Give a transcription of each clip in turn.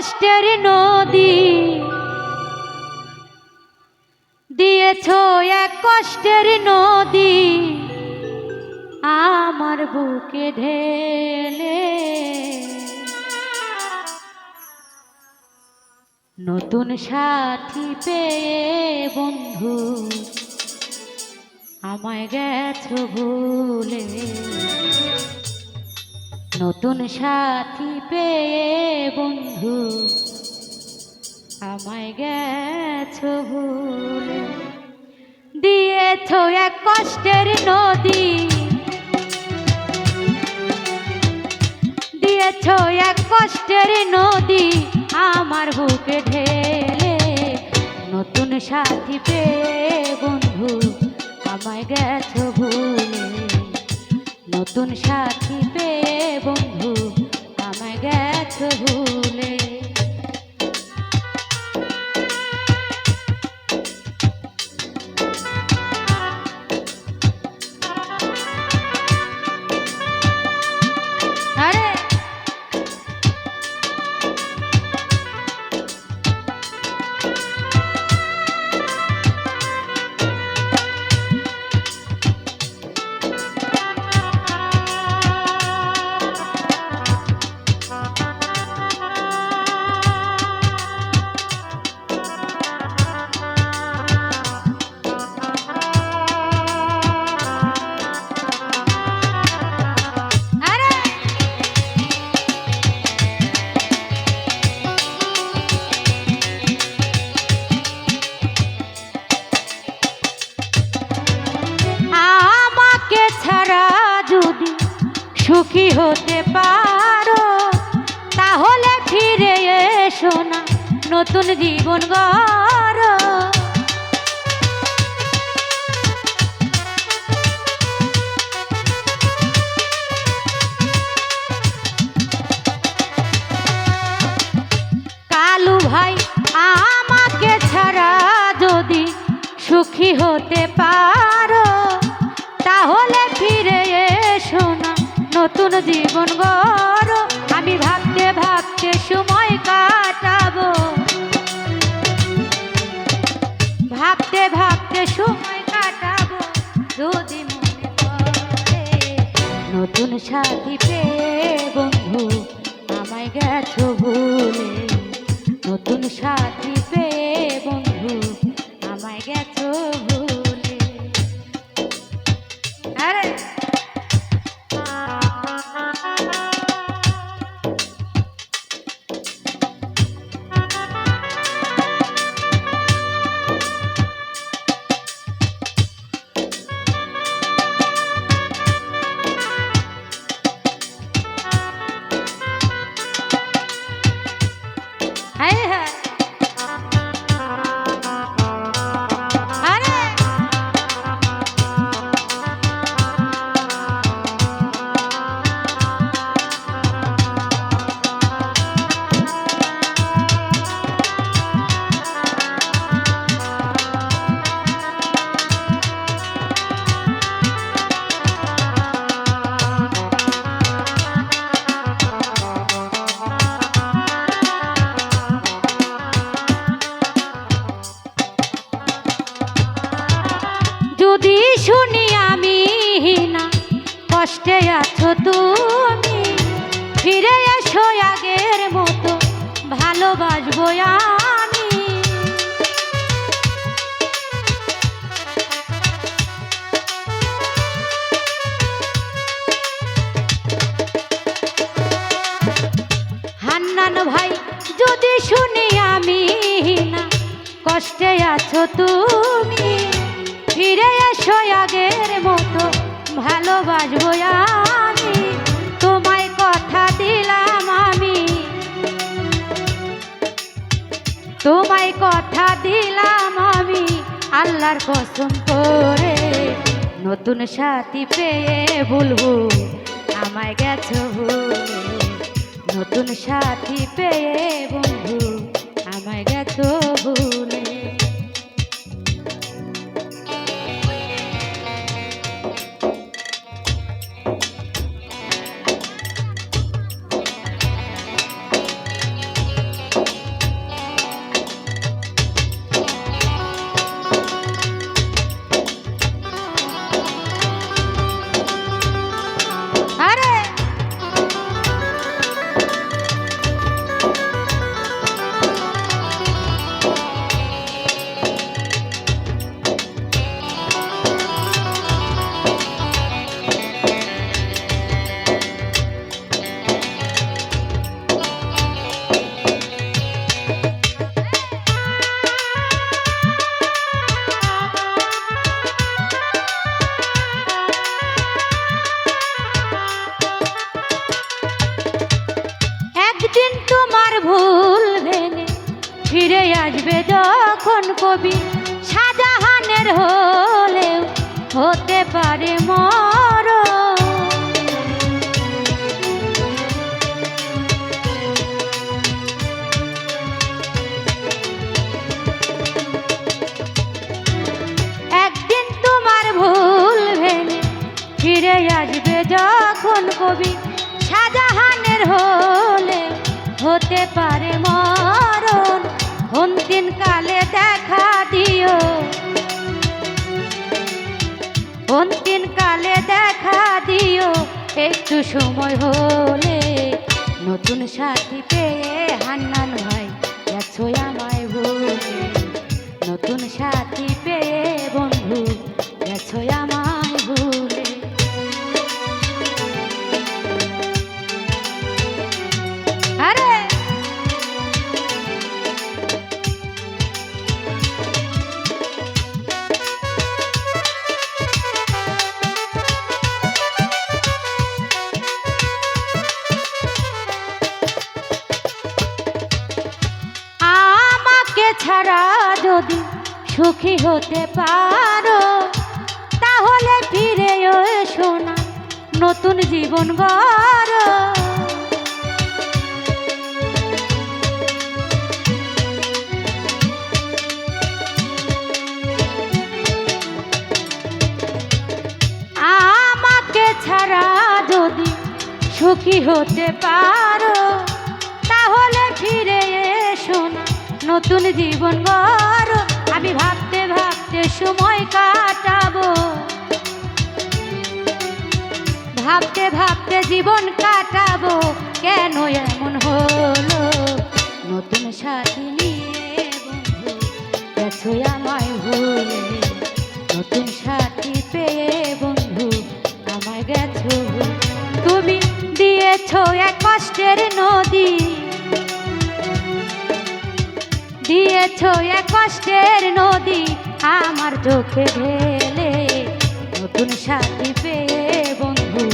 কষ্টের নদী, দিয়েছ এক কষ্টের নদী আমার বুকে ঢেলে। নতুন সাথী পেয়ে বন্ধু আমায় গেছো ভুলে। নতুন সাথী পেয়ে বন্ধু আমায় গেছো ভুলে। দিয়েছো এক কষ্টের নদী, দিয়েছো এক কষ্টের নদী আমার বুকে ঢেলে। নতুন সাথী পেয়ে বন্ধু আমায় গেছো ভুলে। নতুন সাথী পেয়ে বন্ধু আমায় গেছো ভুলে। সুখী হতে পারো তাহলে ফিরে এসো না, নতুন জীবন গড়ো। কালু ভাই আমাকে ছাড়া যদি সুখী হতে পারো তাহলে ফিরে এসো না, নতুন জীবন গড়ো। আমি ভাবতে ভাবতে সময় কাটাবো, ভাবতে ভাবতে সময় কাটাবো যদি মনে পড়ে। নতুন সাথী পেয়ে বন্ধু আমায় গেছো ভুলে। নতুন সাথী পেয়ে বন্ধু আমায় গেছো ভুলে। আরে যদি শুনি আমি না কষ্টে আছো তুমি, ফিরে এসো আগের মতো ভালোবাসবো আমি। হান্নান ভাই যদি শুনি আমি না কষ্টে আছো তুমি, ফিরে এসো আগের মতো ভালোবাসবো আমি। তোমায় কথা দিলাম আমি, তোমায় কথা দিলাম আমি আল্লাহর কসম করে। নতুন সাথী পেয়ে বলবো আমায় গেছো ভুলে। নতুন সাথী পেয়ে বন্ধু আমায় গেছো ভুলে। তোমার ভুল ভেঙে ফিরে আসবে যখন কবি শাহজাহানের হলেও হতে পারে মরণ। একদিন তোমার ভুল ভেঙে ফিরে আসবে যখন কবি শাহজাহানের হলে হতে পারে মরণ। অন্তিম কালে দেখা দিও, অন্তিম কালে দেখা দিও একটু সময় হলে। নতুন সাথী পেয়ে হান্নান ভাই গেছো আমায় ভুলে। নতুন সাথী পেয়ে বন্ধু গেছো আমায় ভুলে। আরে আমাকে ছাড়া যদি সুখী হতে পারো তাহলে ফিরে এসো না, নতুন জীবন গড়ো। আমাকে ছাড়া যদি সুখী হতে পারো তাহলে ফিরে এসো না, নতুন জীবন গড়ো। আমি ভাবতে ভাবতে সময় কাটাবো, ভাবতে ভাবতে জীবন কাটাবো, কেন এমন হলো? নতুন সাথী নিয়ে বন্ধু গেছো আমায় ভুলে। নতুন সাথী পেয়ে বন্ধু আমায় গেছো ভুলে। তুমি দিয়েছো এক কষ্টের নদী, দিয়েছো এক কষ্টের নদী আমার চোখে ঢেলে। নতুন সাথী পেয়ে বন্ধু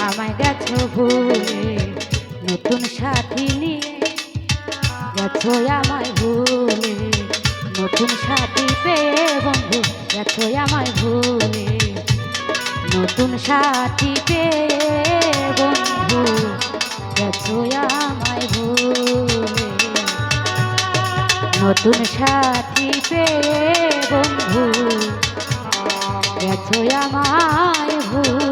আমায় গেছো ভুলে। নতুন সাথী নিয়ে গেছো আমায় ভুলে। নতুন সাথী পেয়ে বন্ধু গেছো আমায় ভুলে। নতুন সাথী পেয়ে বন্ধু গেছো আমায় ভুলে। নতুন সাথী পেয়ে বন্ধু গেছো আমায় ভুলে।